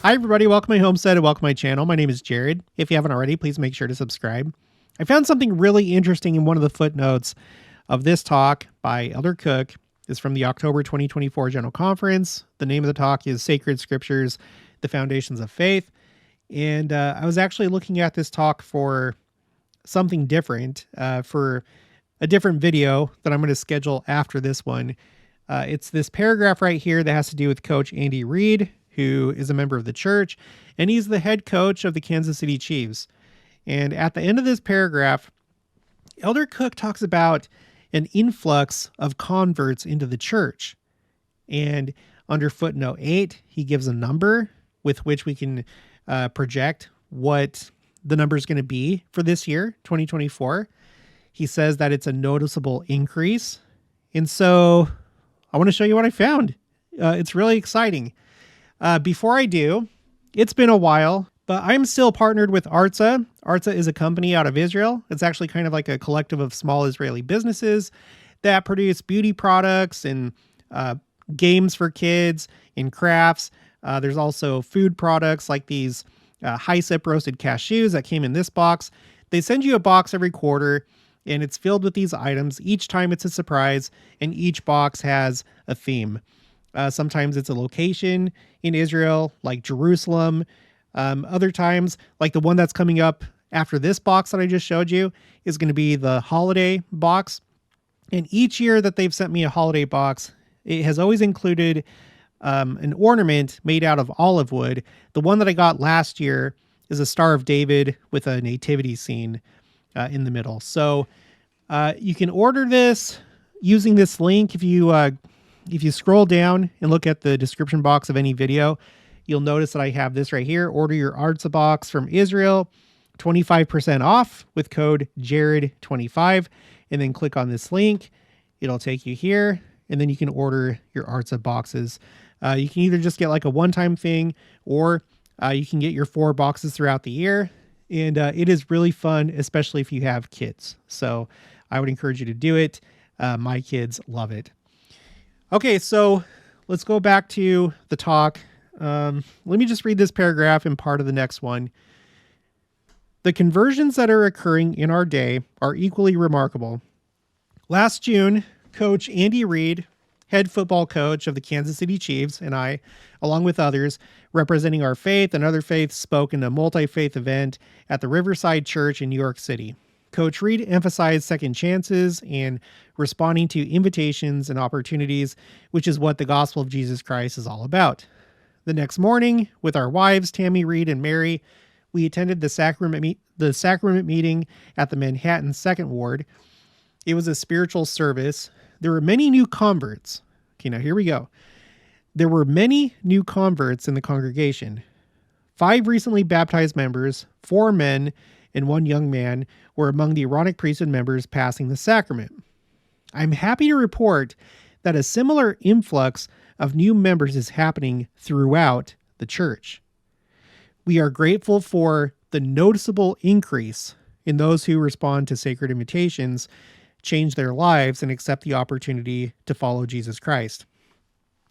Hi, everybody. Welcome to my homestead and welcome to my channel. My name is Jared. If you haven't already, please make sure to subscribe. I found something really interesting in one of the footnotes of this talk by Elder Cook. It's from the October 2024 General Conference. The name of the talk is Sacred Scriptures, the Foundations of Faith. And I was actually looking at this talk for something different, for a different video that I'm going to schedule after this one. It's this paragraph right here that has to do with Coach Andy Reid, who is a member of the church, and he's the head coach of the Kansas City Chiefs. And at the end of this paragraph, Elder Cook talks about an influx of converts into the church. And under footnote 8, he gives a number with which we can project what the number is going to be for this year, 2024. He says that it's a noticeable increase. And so I want to show you what I found. It's really exciting. Before I do, it's been a while, but I'm still partnered with Artza. Artza is a company out of Israel. It's actually kind of like a collective of small Israeli businesses that produce beauty products and games for kids and crafts. There's also food products like these high-sip roasted cashews that came in this box. They send you a box every quarter, and it's filled with these items. Each time it's a surprise, and each box has a theme. Sometimes it's a location in Israel, like Jerusalem. Other times, like the one that's coming up after this box that I just showed you, is going to be the holiday box. And each year that they've sent me a holiday box, it has always included an ornament made out of olive wood. The one that I got last year is a Star of David with a nativity scene in the middle. So you can order this using this link. If you scroll down and look at the description box of any video, you'll notice that I have this right here. Order your Artza box from Israel, 25% off with code Jared25, and then click on this link. It'll take you here, and then you can order your Artza boxes. You can either just get like a one-time thing, or you can get your 4 boxes throughout the year. And it is really fun, especially if you have kids. So I would encourage you to do it. My kids love it. Okay, so let's go back to the talk. Let me just read this paragraph and part of the next one. The conversions that are occurring in our day are equally remarkable. Last June, Coach Andy Reid, head football coach of the Kansas City Chiefs, and I, along with others representing our faith and other faiths, spoke in a multi-faith event at the Riverside Church in New York City. Coach Reid emphasized second chances and responding to invitations and opportunities, which is what the gospel of Jesus Christ is all about. The next morning, with our wives, Tammy, Reid, and Mary, we attended the sacrament meeting at the Manhattan Second Ward. It was a spiritual service. There were many new converts. Okay, now here we go. There were many new converts in the congregation. 5 recently baptized members, 4 men, and 1 young man were among the Aaronic priesthood members passing the sacrament. I'm happy to report that a similar influx of new members is happening throughout the church. We are grateful for the noticeable increase in those who respond to sacred invitations, change their lives, and accept the opportunity to follow Jesus Christ.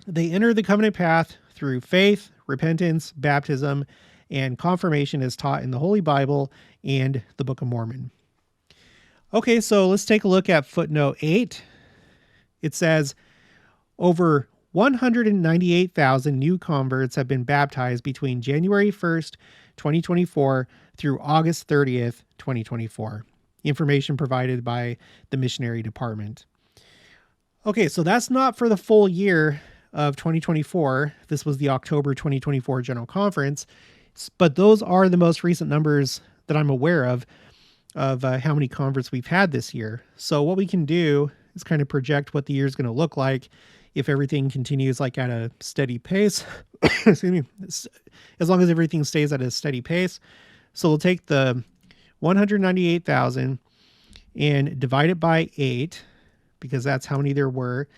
They enter the covenant path through faith, repentance, baptism, and confirmation as taught in the Holy Bible and the Book of Mormon. Okay, so let's take a look at footnote 8. It says, over 198,000 new converts have been baptized between January 1st, 2024 through August 30th, 2024. Information provided by the Missionary department. Okay, so that's not for the full year of 2024. This was the October 2024 General Conference. But those are the most recent numbers that I'm aware of how many converts we've had this year. So what we can do is kind of project what the year is going to look like if everything continues like at a steady pace. Excuse me. As long as everything stays at a steady pace. So we'll take the 198,000 and divide it by 8, because that's how many there were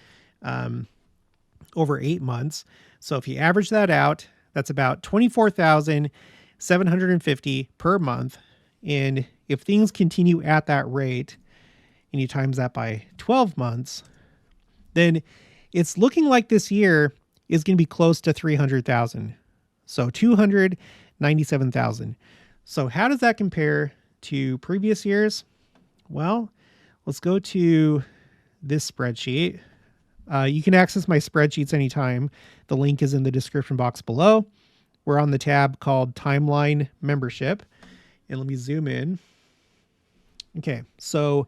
over 8 months. So if you average that out, that's about 24,750 per month. And if things continue at that rate, and you times that by 12 months, then it's looking like this year is going to be close to 300,000. So 297,000. So how does that compare to previous years? Well, let's go to this spreadsheet. You can access my spreadsheets anytime. The link is in the description box below. We're on the tab called Timeline Membership. And let me zoom in. Okay, so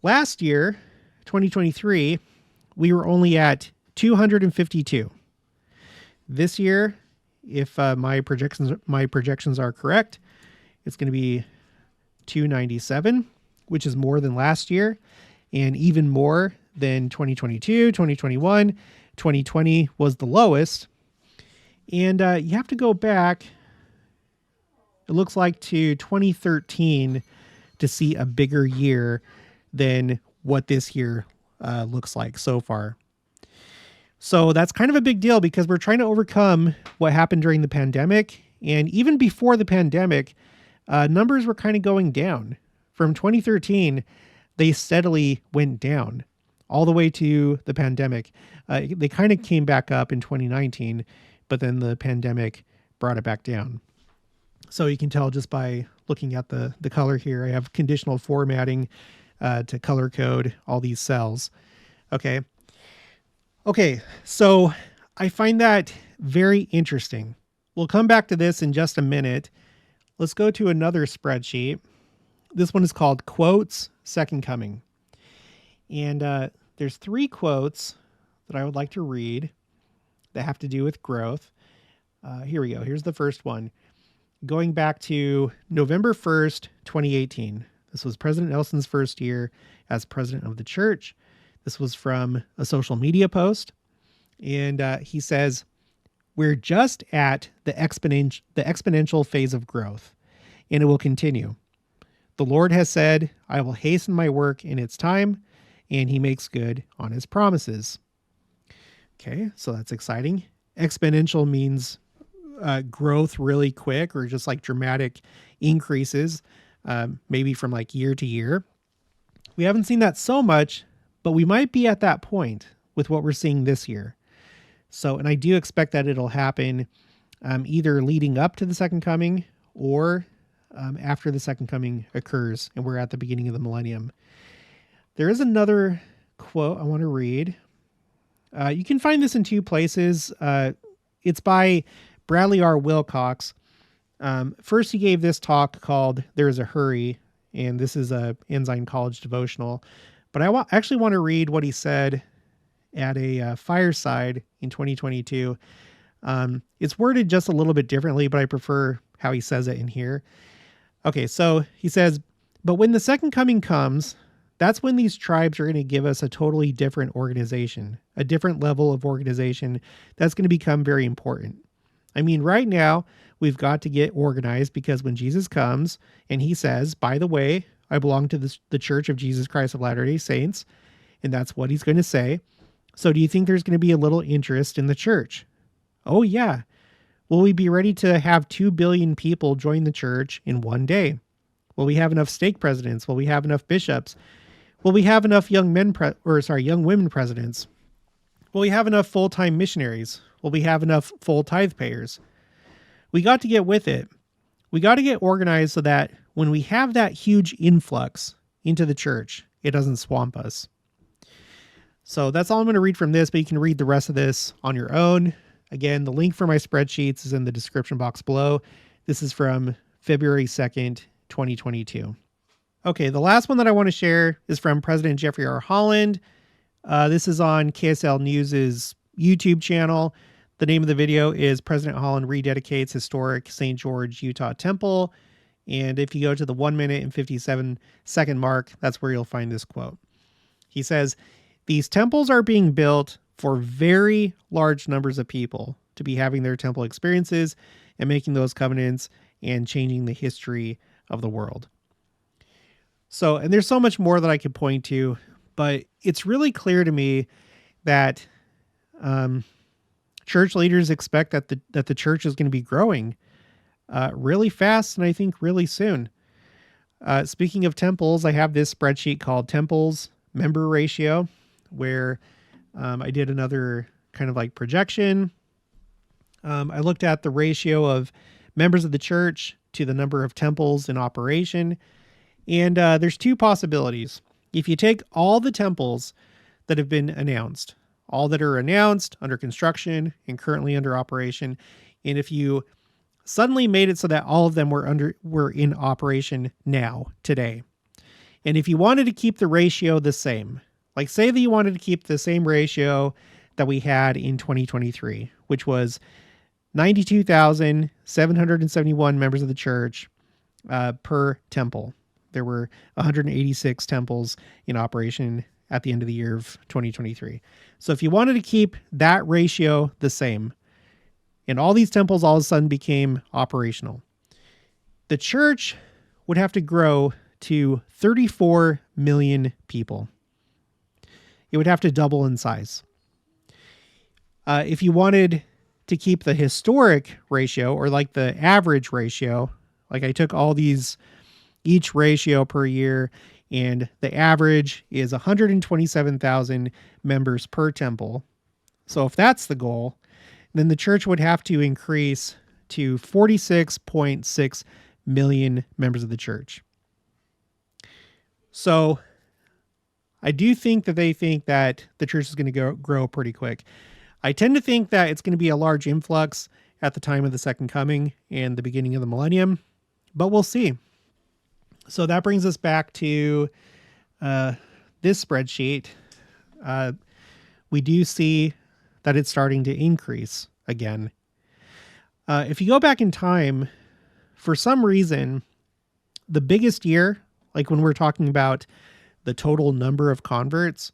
last year, 2023, we were only at 252. This year, if my projections are correct, it's going to be 297, which is more than last year, and even more than 2022, 2021. 2020 was the lowest. And you have to go back, it looks like, to 2013 to see a bigger year than what this year looks like so far. So that's kind of a big deal because we're trying to overcome what happened during the pandemic. And even before the pandemic, numbers were kind of going down. From 2013, they steadily went down all the way to the pandemic. They kind of came back up in 2019, but then the pandemic brought it back down. So you can tell just by looking at the color here, I have conditional formatting to color code all these cells. Okay, so I find that very interesting. We'll come back to this in just a minute. Let's go to another spreadsheet. This one is called Quotes Second Coming. And there's 3 quotes that I would like to read that have to do with growth. Here we go. Here's the first one. Going back to November 1st, 2018. This was President Nelson's first year as president of the church. This was from a social media post. And he says, "We're just at the exponential phase of growth, and it will continue. The Lord has said, I will hasten my work in its time, and he makes good on his promises." Okay, so that's exciting. Exponential means growth really quick, or just like dramatic increases, maybe from like year to year. We haven't seen that so much, but we might be at that point with what we're seeing this year. So, and I do expect that it'll happen either leading up to the second coming or after the second coming occurs and we're at the beginning of the millennium. There is another quote I want to read. You can find this in 2 places. It's by Bradley R. Wilcox. First, he gave this talk called There is a Hurry, and this is a Ensign College devotional. But I actually want to read what he said at a fireside in 2022. It's worded just a little bit differently, but I prefer how he says it in here. Okay, so he says, "But when the second coming comes, that's when these tribes are going to give us a totally different organization, a different level of organization that's going to become very important. I mean, right now, we've got to get organized because when Jesus comes and he says, by the way, I belong to the Church of Jesus Christ of Latter-day Saints, and that's what he's going to say. So do you think there's going to be a little interest in the church? Oh, yeah. Will we be ready to have 2 billion people join the church in one day? Will we have enough stake presidents? Will we have enough bishops? Will we have enough young women presidents? Will we have enough full-time missionaries? Will we have enough full tithe payers? We got to get with it. We got to get organized so that when we have that huge influx into the church, it doesn't swamp us." So that's all I'm going to read from this, but you can read the rest of this on your own. Again, the link for my spreadsheets is in the description box below. This is from February 2nd, 2022. Okay, the last one that I want to share is from President Jeffrey R. Holland. This is on KSL News's YouTube channel. The name of the video is President Holland Rededicates Historic St. George, Utah Temple. And if you go to the 1 minute and 57-second mark, that's where you'll find this quote. He says, "These temples are being built for very large numbers of people to be having their temple experiences and making those covenants and changing the history of the world." So, and there's so much more that I could point to, but it's really clear to me that church leaders expect that the church is going to be growing really fast, and I think really soon. Speaking of temples, I have this spreadsheet called Temples Member Ratio, where I did another kind of like projection I looked at the ratio of members of the church to the number of temples in operation. And there's two possibilities. If you take all the temples that have been announced, all that are announced, under construction, and currently under operation, and if you suddenly made it so that all of them were in operation now, today, and if you wanted to keep the ratio the same, like say that you wanted to keep the same ratio that we had in 2023, which was 92,771 members of the church per temple. There were 186 temples in operation at the end of the year of 2023. So if you wanted to keep that ratio the same, and all these temples all of a sudden became operational, the church would have to grow to 34 million people. It would have to double in size. If you wanted to keep the historic ratio, or like the average ratio, like I took all these, each ratio per year, and the average is 127,000 members per temple. So if that's the goal, then the church would have to increase to 46.6 million members of the church. So I do think that they think that the church is going to grow pretty quick. I tend to think that it's going to be a large influx at the time of the second coming and the beginning of the millennium, but we'll see. So that brings us back to this spreadsheet. We do see that it's starting to increase again. If you go back in time, for some reason, the biggest year, like when we're talking about the total number of converts,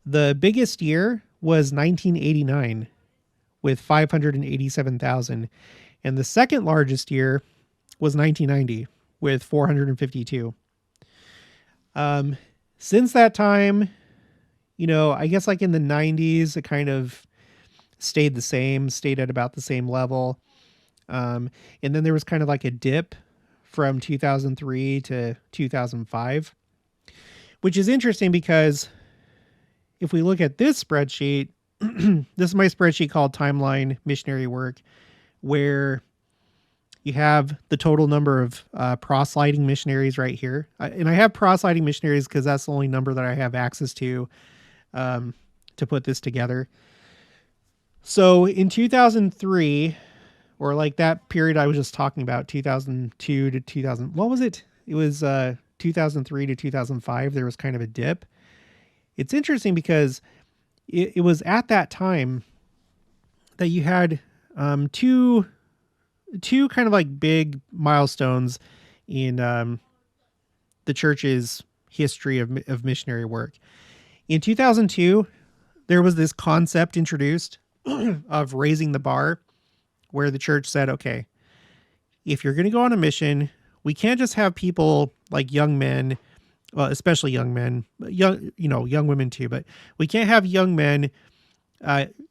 the biggest year was 1989 with 587,000. And the second largest year was 1990 with 452. Since that time, I guess like in the 90s, it kind of stayed at about the same level. And then there was kind of like a dip from 2003 to 2005, which is interesting because if we look at this spreadsheet, this is my spreadsheet called Timeline Missionary Work, where you have the total number of proselyting missionaries right here. And I have proselyting missionaries because that's the only number that I have access to put this together. So in 2003, or like that period I was just talking about, 2002 to 2000, what was it? It was 2003 to 2005. There was kind of a dip. It's interesting because it was at that time that you had two kind of like big milestones in the church's history of missionary work. In 2002, there was this concept introduced of raising the bar, where the church said, okay, if you're going to go on a mission, we can't just have people like young men, well, especially young men, young women too, but we can't have young men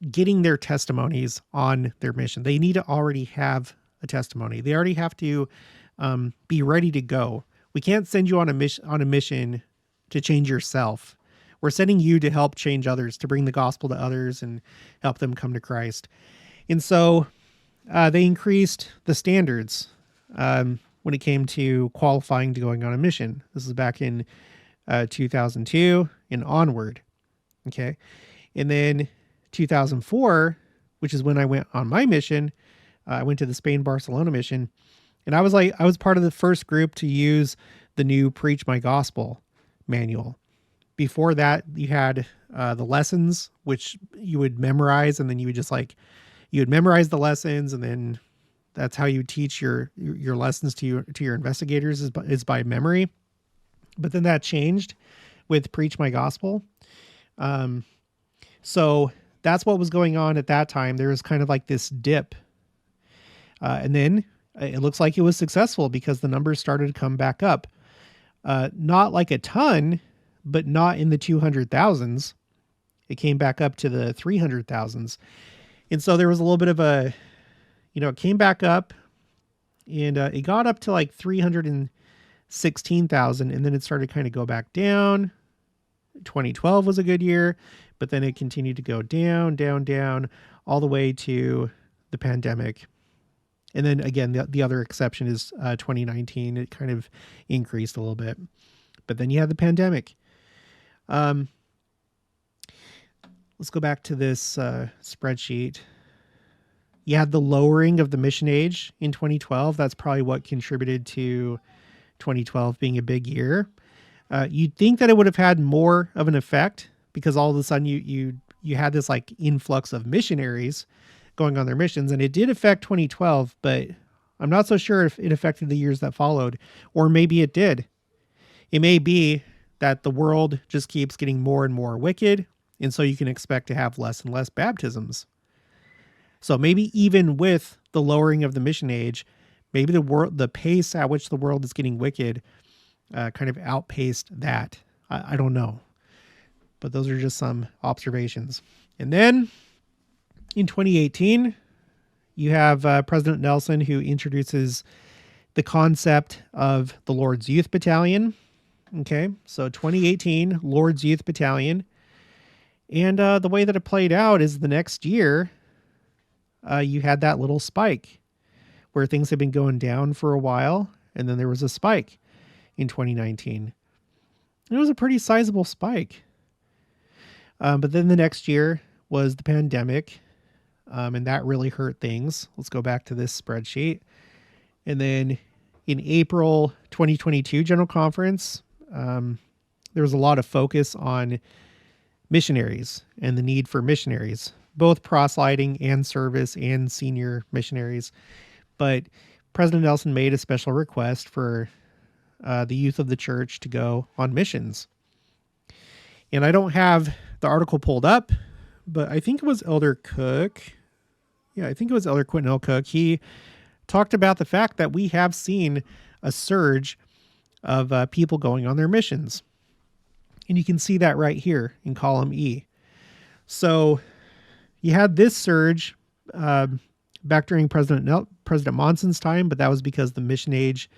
getting their testimonies on their mission. They need to already have a testimony. They already have to be ready to go. We can't send you on a mission to change yourself. We're sending you to help change others, to bring the gospel to others and help them come to Christ. And so they increased the standards when it came to qualifying to going on a mission. This is back in 2002 and onward. Okay. And then 2004, which is when I went on my mission, I went to the Spain-Barcelona mission, and I was part of the first group to use the new Preach My Gospel manual. Before that, you had the lessons, which you would memorize, and then you would memorize the lessons, and then that's how you teach your lessons to your investigators is by memory. But then that changed with Preach My Gospel. So that's what was going on at that time. There was kind of like this dip. And then it looks like it was successful because the numbers started to come back up. Not like a ton, but not in the 200,000s. It came back up to the 300,000s. And so there was a little bit of it came back up, and it got up to like 316,000, and then it started to kind of go back down. 2012 was a good year, but then it continued to go down, all the way to the pandemic. And then again, the other exception is 2019. It kind of increased a little bit. But then you had the pandemic. Let's go back to this spreadsheet. You had the lowering of the mission age in 2012. That's probably what contributed to 2012 being a big year. You'd think that it would have had more of an effect because all of a sudden you had this like influx of missionaries going on their missions, and it did affect 2012, but I'm not so sure if it affected the years that followed, or maybe it did. It may be that the world just keeps getting more and more wicked, and so you can expect to have less and less baptisms. So maybe even with the lowering of the mission age, maybe the pace at which the world is getting wicked kind of outpaced that. I don't know. But those are just some observations. And then in 2018, you have President Nelson, who introduces the concept of the Lord's Youth Battalion. Okay, so 2018, Lord's Youth Battalion. And the way that it played out is the next year, you had that little spike where things had been going down for a while, and then there was a spike in 2019. It was a pretty sizable spike. But then the next year was the pandemic, and that really hurt things. Let's go back to this spreadsheet. And then in April 2022 General Conference, there was a lot of focus on missionaries and the need for missionaries, both proselyting and service and senior missionaries. But President Nelson made a special request for the youth of the church to go on missions. And I don't have the article pulled up, but I think it was Elder Cook. Yeah, I think it was Elder Quentin L. Cook. He talked about the fact that we have seen a surge of people going on their missions. And you can see that right here in column E. So you had this surge back during President Monson's time, but that was because the missionary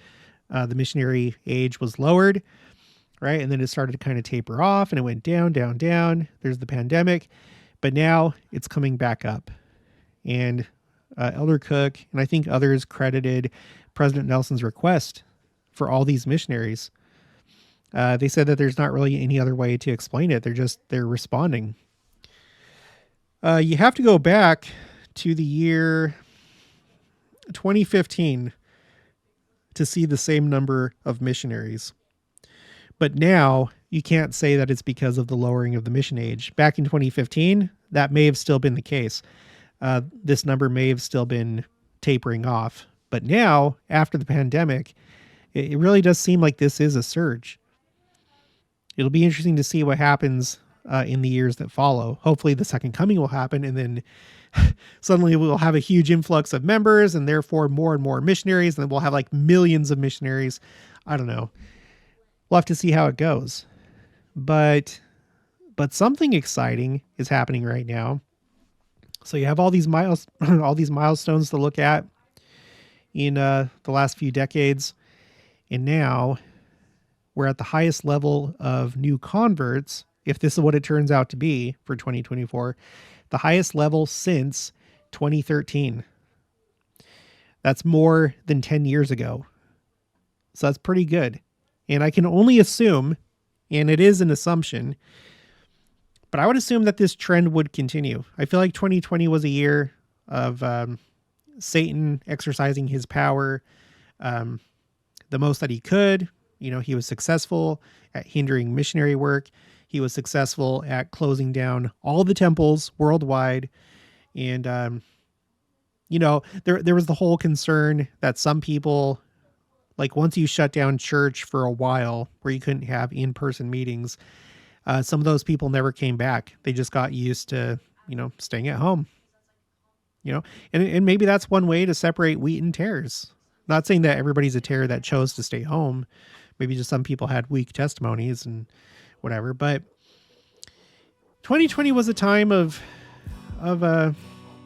age was lowered, right? And then it started to kind of taper off, and it went down, down, down. There's the pandemic, but now it's coming back up. And Elder Cook, and I think others, credited President Nelson's request for all these missionaries. They said that there's not really any other way to explain it. They're responding. You have to go back to the year 2015 to see the same number of missionaries. But now you can't say that it's because of the lowering of the mission age. Back in 2015, that may have still been the case. This number may have still been tapering off. But now, after the pandemic, it really does seem like this is a surge. It'll be interesting to see what happens in the years that follow. Hopefully the second coming will happen, and then suddenly we'll have a huge influx of members, and therefore more and more missionaries, and then we'll have like millions of missionaries. I don't know. We'll have to see how it goes. But something exciting is happening right now. So you have all these milestones to look at in the last few decades, and now we're at the highest level of new converts, if this is what it turns out to be for 2024, the highest level since 2013. That's more than 10 years ago. So that's pretty good. And I can only assume, and it is an assumption, but I would assume that this trend would continue. I feel like 2020 was a year of Satan exercising his power the most that he could. You know, he was successful at hindering missionary work. He was successful at closing down all the temples worldwide. And, you know, there was the whole concern that some people, like once you shut down church for a while where you couldn't have in-person meetings, some of those people never came back. They just got used to, you know, staying at home, you know, and maybe that's one way to separate wheat and tares. Not saying that everybody's a tare that chose to stay home. Maybe just some people had weak testimonies and whatever, but 2020 was a time of the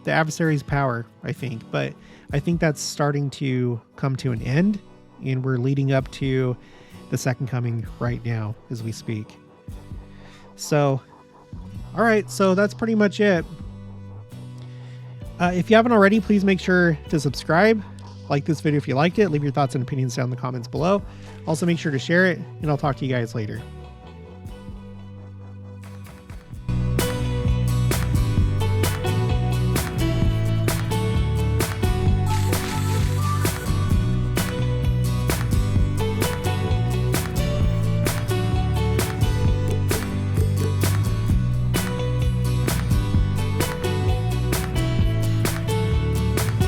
adversary's power, I think, but I think that's starting to come to an end, and we're leading up to the second coming right now as we speak. So, all right, so that's pretty much it. If you haven't already, please make sure to subscribe. Like this video if you liked it. Leave your thoughts and opinions down in the comments below. Also, make sure to share it, and I'll talk to you guys later.